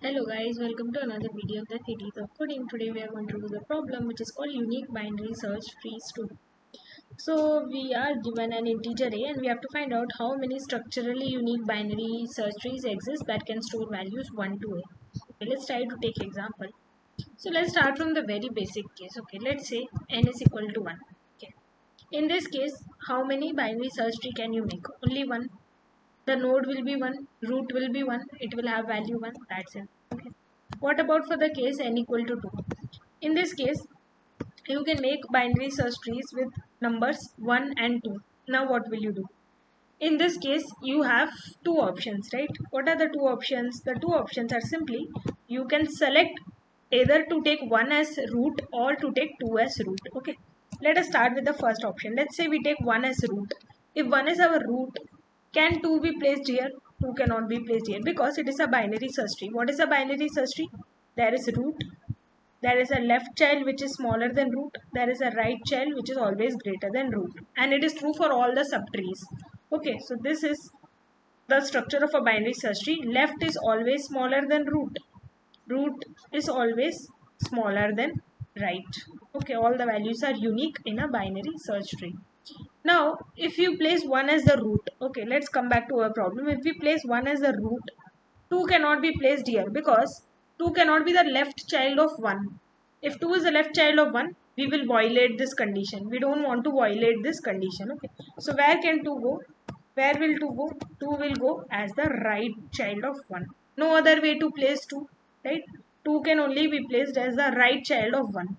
Hello guys, welcome to another video of the theories of coding. Today we are going to do the problem which is called unique binary search trees 2. So we are given an integer a and we have to find out how many structurally unique binary search trees exist that can store values 1 to a. Okay, let's try to take example. So let's start from the very basic case. Okay, let's say n is equal to 1. Okay. In this case, how many binary search tree can you make? Only one. The node will be 1, root will be 1, it will have value 1, that's it. Okay. What about for the case n equal to 2? In this case, you can make binary search trees with numbers 1 and 2. Now what will you do? In this case, you have two options, right? What are the two options? The two options are simply, you can select either to take 1 as root or to take 2 as root. Okay. Let us start with the first option. Let's say we take 1 as root. If 1 is our root, can 2 be placed here? 2 cannot be placed here because it is a binary search tree. What is a binary search tree? There is root, there is a left child which is smaller than root, there is a right child which is always greater than root, and it is true for all the subtrees. Okay, so this is the structure of a binary search tree. Left is always smaller than root, root is always smaller than right. Okay, all the values are unique in a binary search tree. Now if you place 1 as the root, okay, let's come back to our problem. If we place 1 as the root, 2 cannot be placed here because 2 cannot be the left child of 1. If 2 is the left child of 1, we will violate this condition. We don't want to violate this condition. Okay. So where can 2 go? Where will 2 go? 2 will go as the right child of 1. No other way to place 2. Right? 2 can only be placed as the right child of 1.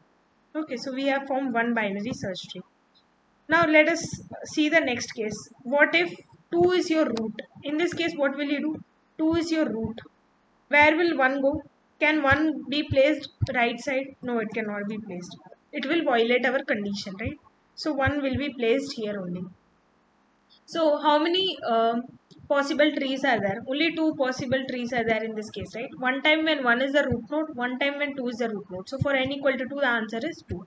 Okay, so we have formed one binary search tree. Now let us see the next case. What if 2 is your root? In this case, what will you do? 2 is your root. Where will 1 go? Can 1 be placed right side? No, it cannot be placed. It will violate our condition, right? So 1 will be placed here only. So how many possible trees are there? Only two possible trees are there in this case, right? One time when 1 is the root node, one time when 2 is the root node. So for n equal to 2, the answer is 2.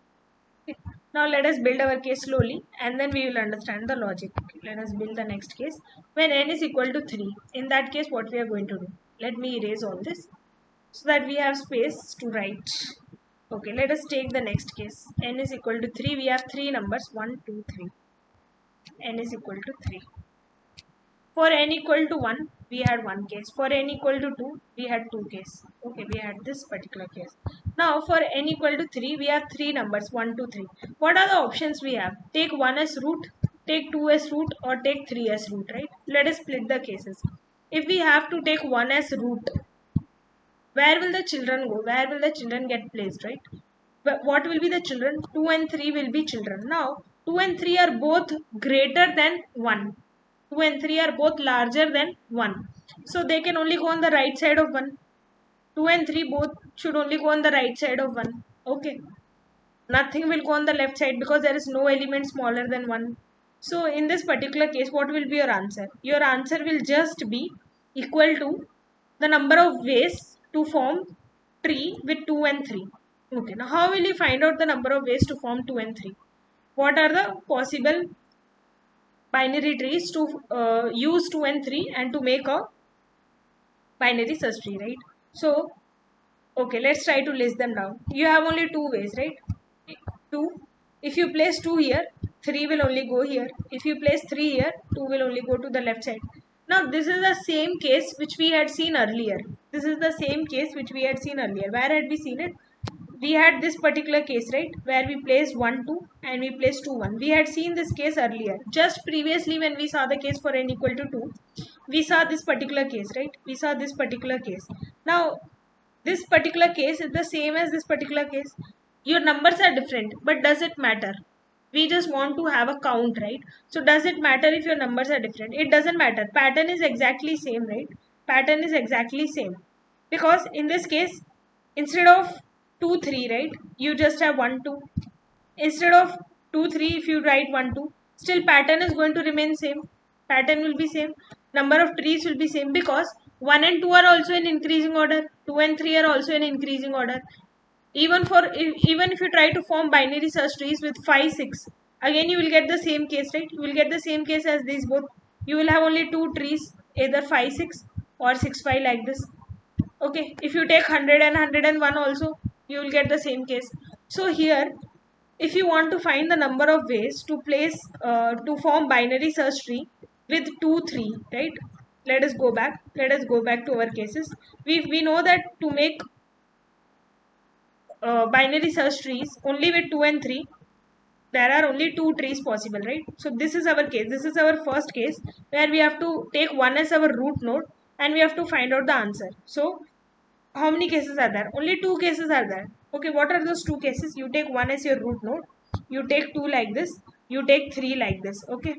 Okay. Now let us build our case slowly and then we will understand the logic. Okay. Let us build the next case. When n is equal to 3, in that case what we are going to do? Let me erase all this so that we have space to write. Okay, let us take the next case. N is equal to 3. We have three numbers 1, 2, 3. N is equal to 3. For n equal to 1, we had one case. For n equal to 2, we had two cases. Okay, we had this particular case. Now, for n equal to 3, we have three numbers 1, 2, 3. What are the options we have? Take 1 as root, take 2 as root, or take 3 as root, right? Let us split the cases. If we have to take 1 as root, where will the children go? Where will the children get placed, right? But what will be the children? 2 and 3 will be children. Now, 2 and 3 are both greater than 1. 2 and 3 are both larger than 1. So they can only go on the right side of 1. 2 and 3 both should only go on the right side of 1. Okay. Nothing will go on the left side because there is no element smaller than 1. So in this particular case, what will be your answer? Your answer will just be equal to the number of ways to form tree with 2 and 3. Okay, now how will you find out the number of ways to form 2 and 3? What are the possible binary trees to use 2 and 3 and to make a binary search tree, right? So, okay, let's try to list them down. You have only two ways, right? 2. If you place 2 here, 3 will only go here. If you place 3 here, 2 will only go to the left side. Now, this is the same case which we had seen earlier. This is the same case which we had seen earlier. Where had we seen it? We had this particular case, right, where we placed 1 2 and we placed 2 1. We had seen this case earlier. Just previously when we saw the case for n equal to 2, we saw this particular case, right? We saw this particular case. Now this particular case is the same as this particular case. Your numbers are different, but does it matter? We just want to have a count, right? So does it matter if your numbers are different? It doesn't matter. Pattern is exactly same, right? Pattern is exactly same. Because in this case, instead of 2 3, right, you just have 1 2. Instead of 2 3, if you write 1 2, still pattern is going to remain same. Pattern will be same. Number of trees will be same because 1 and 2 are also in increasing order. 2 and 3 are also in increasing order. Even if you try to form binary search trees with 5 6, again you will get the same case, right? You will get the same case as these both. You will have only two trees, either 5 6 or 6 5, like this. Okay, if you take 100 and 101 also, you will get the same case. So here, if you want to find the number of ways to place to form binary search tree with 2 3, right? Let us go back to our cases. We know that to make binary search trees only with 2 and 3, there are only 2 trees possible, right? So this is our case. This is our first case where we have to take one as our root node and we have to find out the answer. So how many cases are there? Only 2 cases are there. Okay, what are those 2 cases? You take one as your root node, you take 2 like this, you take 3 like this. Okay,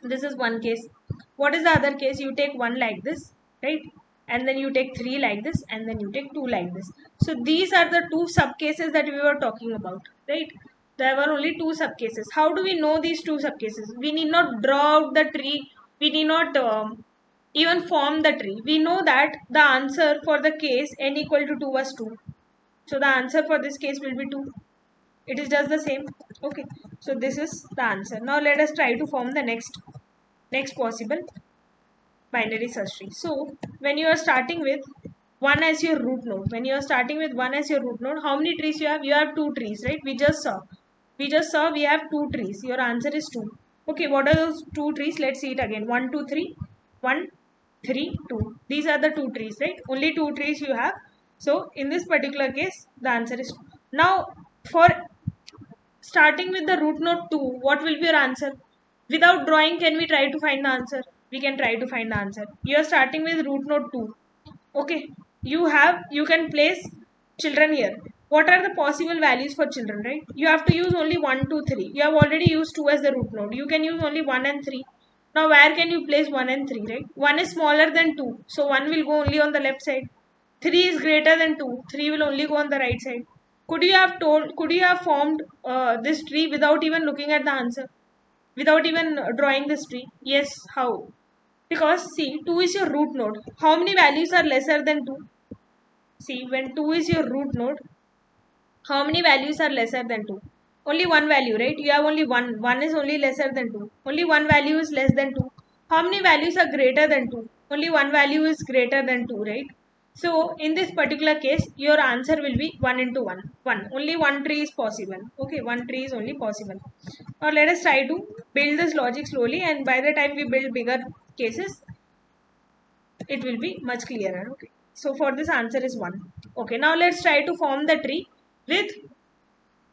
this is one case. What is the other case? You take one like this, right? And then you take 3 like this, and then you take 2 like this. So these are the 2 sub cases that we were talking about, right? There were only 2 sub cases. How do we know these 2 sub cases? We need not draw out the tree. We need not even form the tree. We know that the answer for the case n equal to 2 was 2. So the answer for this case will be 2. It is just the same. Okay, so this is the answer. Now let us try to form the next possible binary search tree. So when you are starting with one as your root node, how many trees you have? You have 2 trees, right? We just saw we have 2 trees. Your answer is 2. Okay, what are those 2 trees? Let's see it again. 1 2 3, 1 3 2. These are the 2 trees, right? Only 2 trees you have. So in this particular case, the answer is 2. Now for starting with the root node 2, what will be your answer? Without drawing, can we try to find the answer? We can try to find the answer. You are starting with root node 2. Okay, you can place children here. What are the possible values for children, right? You have to use only 1 2 3. You have already used 2 as the root node. You can use only 1 and 3. Now where can you place 1 and 3, right? 1 is smaller than 2, so 1 will go only on the left side. 3 is greater than 2, 3 will only go on the right side. Could you have formed this tree without even looking at the answer, without even drawing this tree? Yes. How? Because see, 2 is your root node. How many values are lesser than 2? See, when 2 is your root node, how many values are lesser than 2? Only one value, right? You have only one. 1 is only lesser than 2. Only one value is less than 2. How many values are greater than 2? Only one value is greater than 2, right? So in this particular case, your answer will be 1 into 1. 1. Only one tree is possible. Okay, one tree is only possible. Now let us try to build this logic slowly, and by the time we build bigger cases, it will be much clearer. Okay, so for this answer is 1. Okay, now let's try to form the tree with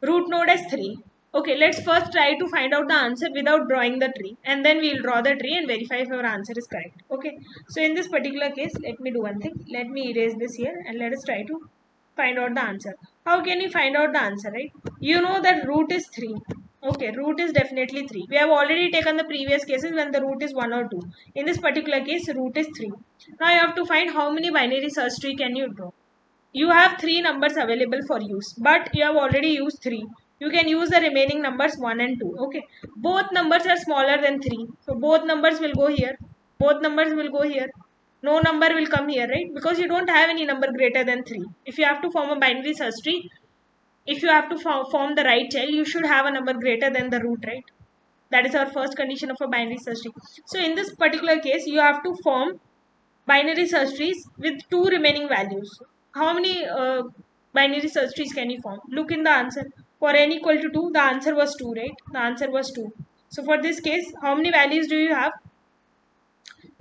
root node as 3. Okay, let's first try to find out the answer without drawing the tree, and then we'll draw the tree and verify if our answer is correct. Okay, so in this particular case, let me do one thing. Let me erase this here and let us try to find out the answer. How can we find out the answer, right? You know that root is 3. Okay, root is definitely 3. We have already taken the previous cases when the root is 1 or 2. In this particular case, root is 3. Now you have to find how many binary search tree can you draw. You have 3 numbers available for use, but you have already used 3. You can use the remaining numbers 1 and 2. Okay, both numbers are smaller than 3, so both numbers will go here, both numbers will go here. No number will come here, right? Because you don't have any number greater than 3. If you have to form a binary search tree, if you have to form the right child, you should have a number greater than the root, right? That is our first condition of a binary search tree. So in this particular case, you have to form binary search trees with 2 remaining values. How many binary search trees can you form? Look in the answer. For n equal to 2, the answer was 2, right? The answer was 2. So for this case, how many values do you have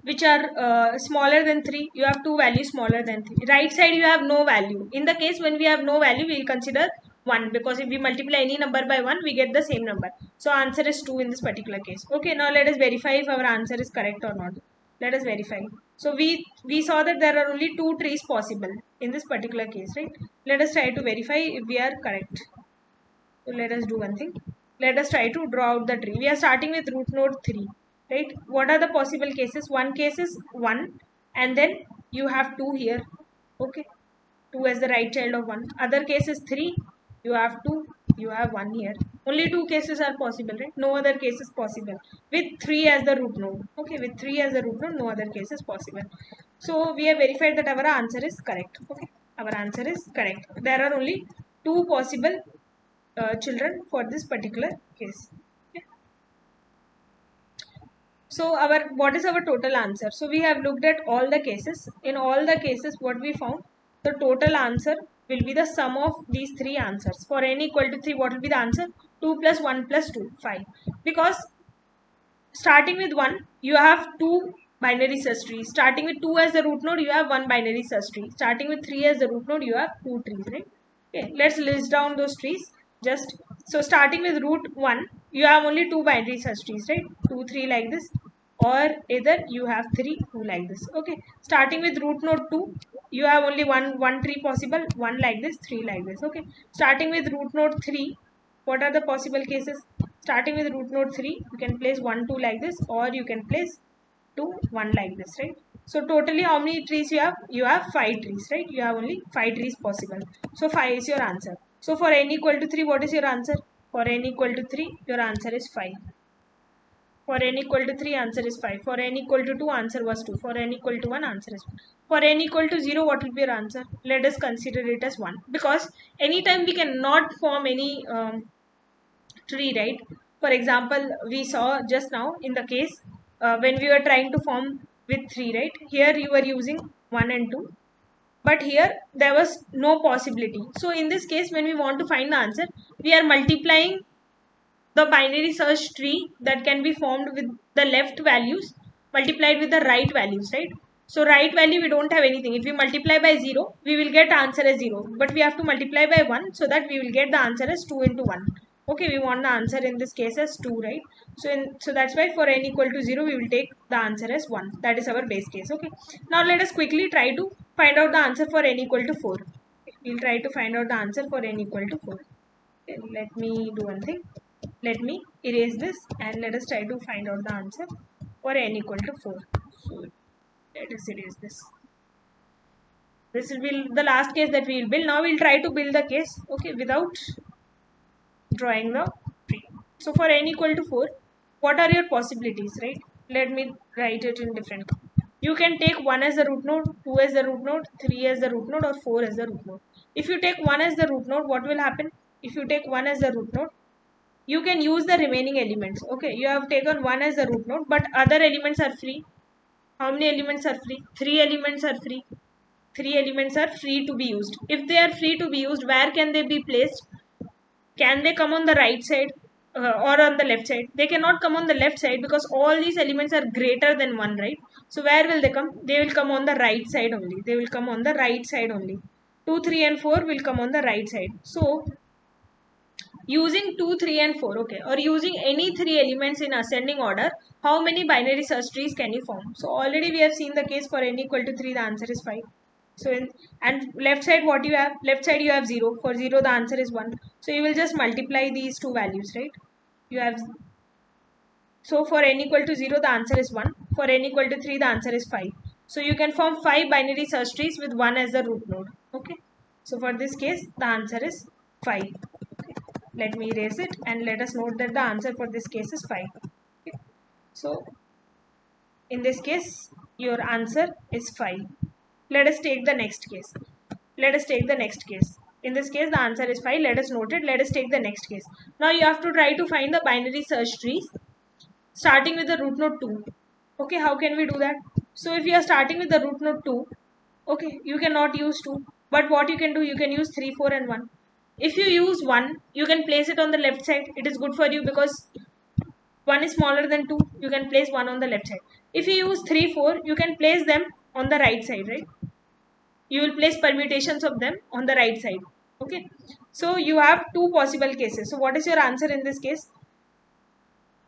which are smaller than 3? You have 2 values smaller than 3. Right side you have no value. In the case when we have no value, we will consider 1, because if we multiply any number by 1, we get the same number. So answer is 2 in this particular case. Okay, now let us verify if our answer is correct or not. Let us verify. So we saw that there are only 2 trees possible in this particular case, right? Let us try to verify if we are correct. So let us do one thing. Let us try to draw out the tree. We are starting with root node 3, right? What are the possible cases? One case is 1, and then you have 2 here. Okay, 2 as the right child of 1. Other case is 3, you have 2, you have 1 here. Only 2 cases are possible, right? No other case is possible with 3 as the root node. Okay, with 3 as the root node, no other case is possible. So we have verified that our answer is correct. Okay, our answer is correct. There are only 2 possible children for this particular case. Okay. So what is our total answer? So we have looked at all the cases. In all the cases, what we found, the total answer will be the sum of these three answers. For n equal to 3, what will be the answer? 2 plus 1 plus 2, 5. Because starting with 1, you have 2 binary search trees. Starting with 2 as the root node, you have 1 binary search tree. Starting with 3 as the root node, you have 2 trees, right? Okay, let's list down those trees. Just so starting with root 1, you have only 2 binary search trees, right? 2, 3 like this, or either you have 3, 2 like this. Okay, starting with root node 2, you have only one tree possible, 1 like this, 3 like this. Okay, starting with root node 3, what are the possible cases? Starting with root node 3, you can place 1, 2 like this, or you can place 2, 1 like this, right? So totally how many trees you have? You have 5 trees, right? You have only 5 trees possible. So 5 is your answer. So for n equal to 3, what is your answer? For n equal to 3, your answer is 5. For n equal to 3, answer is 5. For n equal to 2, answer was 2. For n equal to 1, answer is 1. For n equal to 0, what will be your answer? Let us consider it as 1. Because anytime we cannot form any tree, right? For example, we saw just now in the case when we were trying to form with 3, right? Here you were using 1 and 2, but here there was no possibility. So in this case, when we want to find the answer, we are multiplying the binary search tree that can be formed with the left values multiplied with the right values, right? So right value, we don't have anything. If we multiply by 0, we will get answer as 0, but we have to multiply by 1 so that we will get the answer as 2 into 1. Okay, we want the answer in this case as 2, right? So that's why for n equal to 0, we will take the answer as 1. That is our base case. Okay, now let us quickly try to find out the answer for n equal to 4. We'll try to find out the answer for n equal to 4. Okay, let me do one thing. Let me erase this and let us try to find out the answer for n equal to 4. So let us erase this. This will be the last case that we will build. Now we'll try to build the case, okay, without drawing the tree. So for n equal to 4, what are your possibilities, right? Let me write it in different. You can take 1 as the root node, 2 as the root node, 3 as the root node, or 4 as the root node. If you take 1 as the root node, what will happen? If you take 1 as the root node, you can use the remaining elements. Okay, you have taken 1 as the root node, but other elements are free. How many elements are free? 3 elements are free. 3 elements are free to be used. If they are free to be used, where can they be placed? Can they come on the right side or on the left side? They cannot come on the left side because all these elements are greater than 1, right? So where will they come? They will come on the right side only. They will come on the right side only. 2, 3 and 4 will come on the right side. So using 2, 3 and 4, okay, or using any 3 elements in ascending order, how many binary search trees can you form? So already we have seen the case for n equal to 3, the answer is 5. So and left side, what you have? Left side you have 0. For 0 the answer is 1. So you will just multiply these two values, right? You have, so for n equal to 0 the answer is 1. For n equal to 3 the answer is 5. So you can form 5 binary search trees with 1 as the root node. Okay. So for this case the answer is 5. Okay. Let me erase it and let us note that the answer for this case is 5. Okay. So in this case your answer is 5. Let us take the next case. Let us take the next case. In this case, the answer is 5. Let us note it. Let us take the next case. Now you have to try to find the binary search trees starting with the root node 2. Okay, how can we do that? So if you are starting with the root node 2, okay, you cannot use 2. But what you can do, you can use 3, 4 and 1. If you use 1, you can place it on the left side. It is good for you because 1 is smaller than 2. You can place 1 on the left side. If you use 3, 4, you can place them on the right side, right? You will place permutations of them on the right side. Okay, so you have two possible cases. So what is your answer in this case?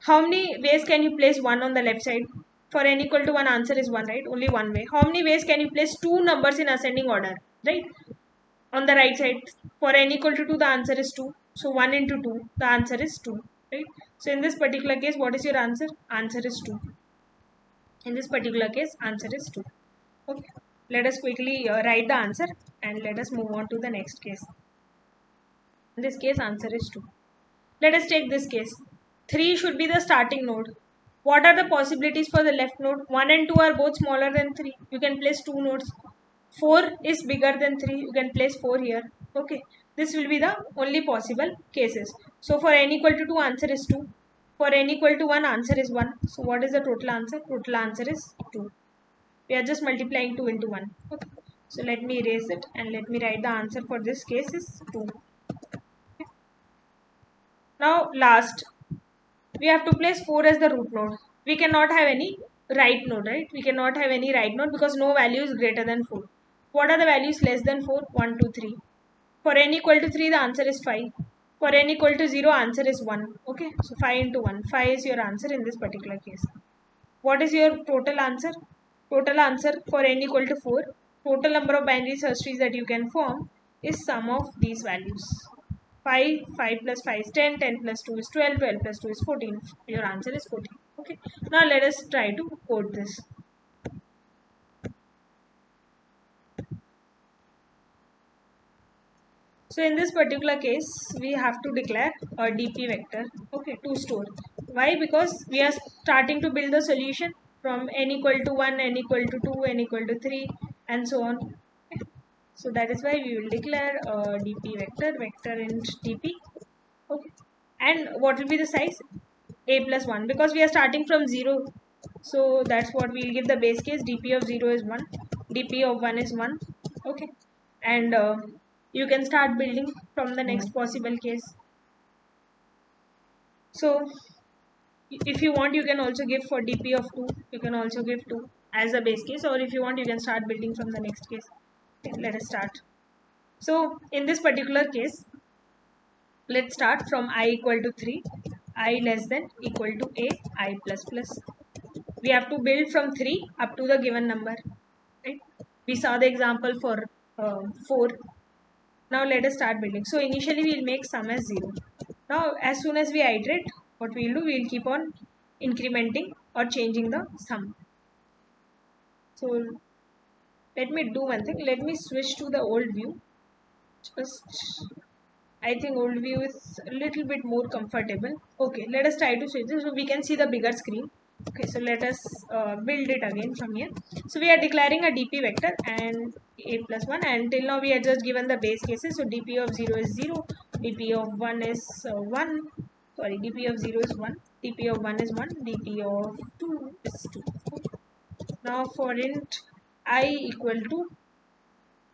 How many ways can you place 1 on the left side? For n equal to 1, answer is 1, right? Only one way. How many ways can you place 2 numbers in ascending order, right? On the right side. For n equal to 2, the answer is 2. So 1 into 2, the answer is 2, right? So in this particular case, what is your answer? Answer is 2. In this particular case, answer is 2. Okay, let us quickly write the answer and let us move on to the next case. In this case, answer is 2. Let us take this case. 3 should be the starting node. What are the possibilities for the left node? 1 and 2 are both smaller than 3. You can place 2 nodes. 4 is bigger than 3. You can place 4 here. Okay, this will be the only possible cases. So for n equal to 2, answer is 2. For n equal to 1, answer is 1. So what is the total answer? Total answer is 2. We are just multiplying 2 into 1. Okay. So let me erase it and let me write the answer for this case is 2. Okay. Now last, we have to place 4 as the root node. We cannot have any right node, right? We cannot have any right node because no value is greater than 4. What are the values less than 4? 1, 2, 3. For n equal to 3, the answer is 5. For n equal to 0, answer is 1. Okay, so 5 into 1. 5 is your answer in this particular case. What is your total answer? Total answer for n equal to 4. Total number of binary search trees that you can form is sum of these values. 5, 5 plus 5 is 10, 10 plus 2 is 12, 12 plus 2 is 14. Your answer is 14. Okay, now let us try to code this. So in this particular case, we have to declare a DP vector, okay, to store. Why? Because we are starting to build the solution from n equal to 1, n equal to 2, n equal to 3, and so on. Okay. So that is why we will declare a DP vector, vector int DP. Okay. And what will be the size? A plus 1, because we are starting from 0. So that's what we will give the base case. DP of 0 is 1, DP of 1 is 1. Okay. And you can start building from the next possible case. So if you want, you can also give for DP of 2, you can also give 2 as a base case, or if you want, you can start building from the next case. Okay, let us start. So in this particular case, let's start from I equal to 3, I less than equal to a, I plus plus. We have to build from 3 up to the given number. Right? We saw the example for 4. Now let us start building. So initially we will make sum as 0. Now as soon as we iterate, what we will do, we will keep on incrementing or changing the sum. So let me do one thing. Let me switch to the old view. I think old view is a little bit more comfortable. Okay, let us try to switch this so we can see the bigger screen. Okay, so let us build it again from here. So we are declaring a DP vector and a plus 1, and till now we are just given the base cases. So DP of 0 is 0, DP of 1 is 1, sorry, DP of 0 is 1, DP of 1 is 1, DP of 2 is 2. Now for int I equal to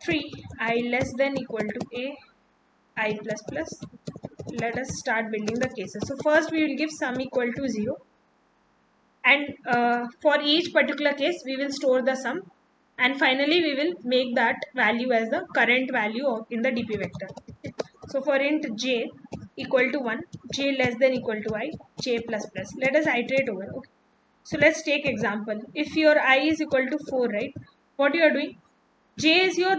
3, I less than equal to a, I plus plus. Let us start building the cases. So first we will give sum equal to 0, and for each particular case we will store the sum, and finally we will make that value as the current value in the DP vector. So for int j equal to 1, j less than equal to I, j plus plus. Let us iterate over. Okay. So let's take example. If your I is equal to 4, right, what you are doing, j is your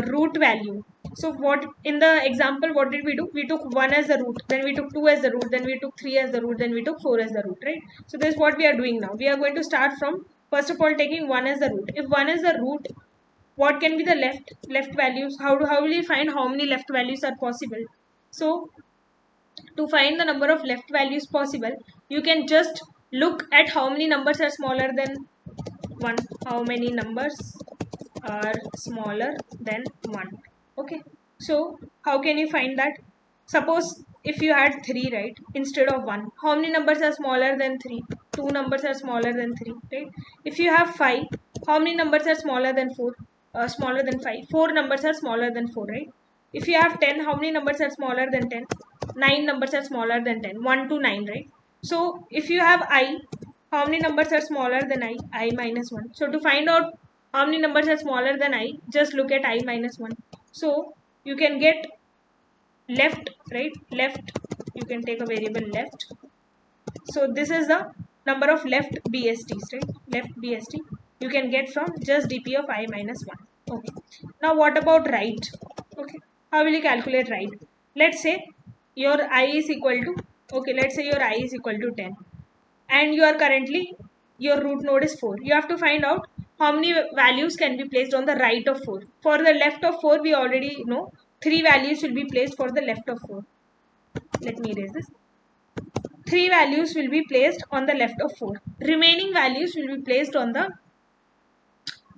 root value. So what in the example, what did we do? We took 1 as the root, then we took 2 as the root, then we took 3 as the root, then we took 4 as the root, right? So this is what we are doing now. We are going to start from, first of all, taking 1 as the root. If 1 is the root, what can be the left values? How will you find how many left values are possible? So to find the number of left values possible, you can just look at how many numbers are smaller than 1. How many numbers are smaller than 1? Okay, so how can you find that? Suppose if you had 3, right, instead of 1, how many numbers are smaller than 3? 2 numbers are smaller than 3, right? If you have 5, how many numbers are smaller than 4? Smaller than 5. 4 numbers are smaller than 4, right? If you have 10, how many numbers are smaller than 10? 9 numbers are smaller than 10. 1 to 9, right? So if you have I, how many numbers are smaller than I? I minus 1. So to find out how many numbers are smaller than I, just look at I minus 1. So you can get left, right? Left, you can take a variable left. So this is the number of left BSTs, right? Left BST you can get from just DP of I minus 1. Okay. Now what about right? Okay. How will you calculate right? Let's say your I is equal to, okay, let's say your I is equal to 10. And you are currently, your root node is 4. You have to find out how many values can be placed on the right of 4. For the left of 4, we already know 3 values will be placed for the left of 4. Let me erase this. 3 values will be placed on the left of 4. Remaining values will be placed on the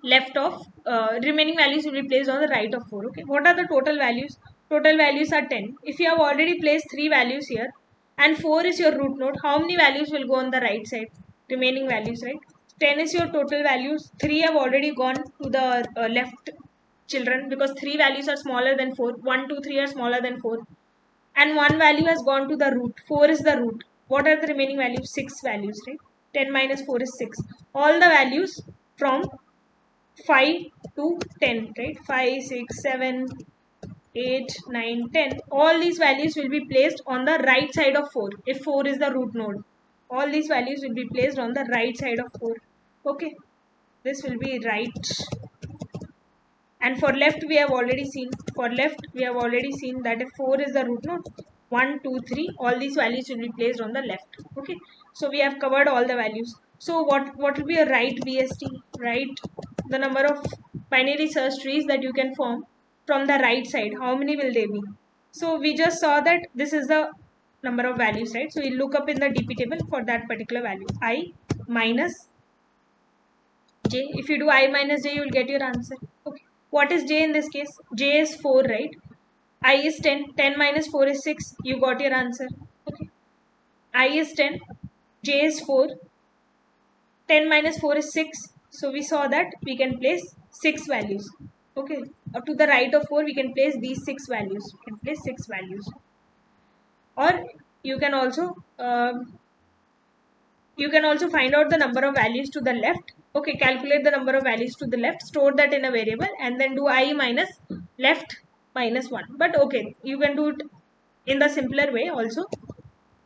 left of, remaining values will be placed on the right of 4. Okay. What are the total values? Total values are 10. If you have already placed 3 values here, and 4 is your root node. How many values will go on the right side? Remaining values, right? 10 is your total values. 3 have already gone to the left children, because 3 values are smaller than 4. 1, 2, 3 are smaller than 4. And 1 value has gone to the root. 4 is the root. What are the remaining values? 6 values, right? 10 minus 4 is 6. All the values from 5 to 10, right? 5, 6, 7, 8, 9, 10. All these values will be placed on the right side of 4. If 4 is the root node, all these values will be placed on the right side of 4. Okay, this will be right. And for left, we have already seen. For left, we have already seen that if 4 is the root node, 1, 2, 3, all these values will be placed on the left. Okay, so we have covered all the values. So what will be a right BST? Right, the number of binary search trees that you can form from the right side. How many will they be? So we just saw that this is the number of values, right? So we look up in the DP table for that particular value. I minus j. If you do I minus j, you will get your answer. Okay. What is j in this case? J is 4, right? I is 10. 10 minus 4 is 6. You got your answer. Okay. I is 10. J is 4. 10 minus 4 is 6. So we saw that we can place 6 values. Okay. Up to the right of 4, we can place these 6 values. We can place 6 values. Or you can also find out the number of values to the left. Okay, calculate the number of values to the left, store that in a variable, and then do I minus left minus 1. But okay, you can do it in the simpler way also.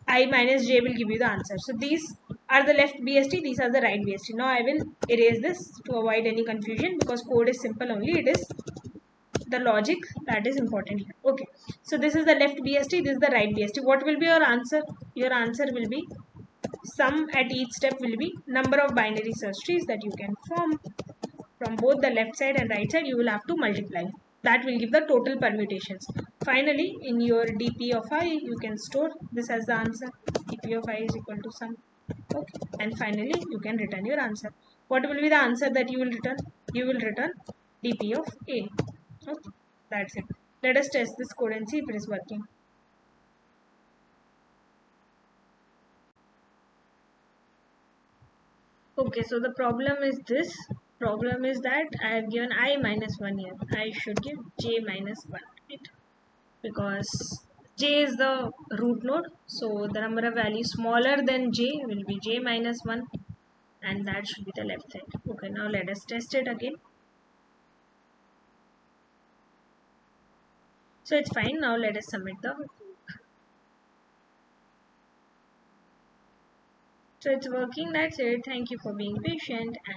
I minus j will give you the answer. So these are the left BST, these are the right BST. Now I will erase this to avoid any confusion, because code is simple only. It is the logic that is important here. Okay, so this is the left BST, this is the right BST. What will be your answer? Your answer will be, sum at each step will be number of binary search trees that you can form from both the left side and right side. You will have to multiply. That will give the total permutations. Finally, in your dp of I, you can store this as the answer. dp of I is equal to sum. Okay, and finally you can return your answer. What will be the answer that you will return? You will return dp of A. Okay, that's it. Let us test this code and see if it is working. Okay, so the problem is this. Problem is that I have given I minus 1 here. I should give j minus 1, right? Because j is the root node. So the number of values smaller than j will be j minus 1, and that should be the left side. Okay, now let us test it again. So it's fine. Now let us submit the. So it's working. That's it. Thank you for being patient. And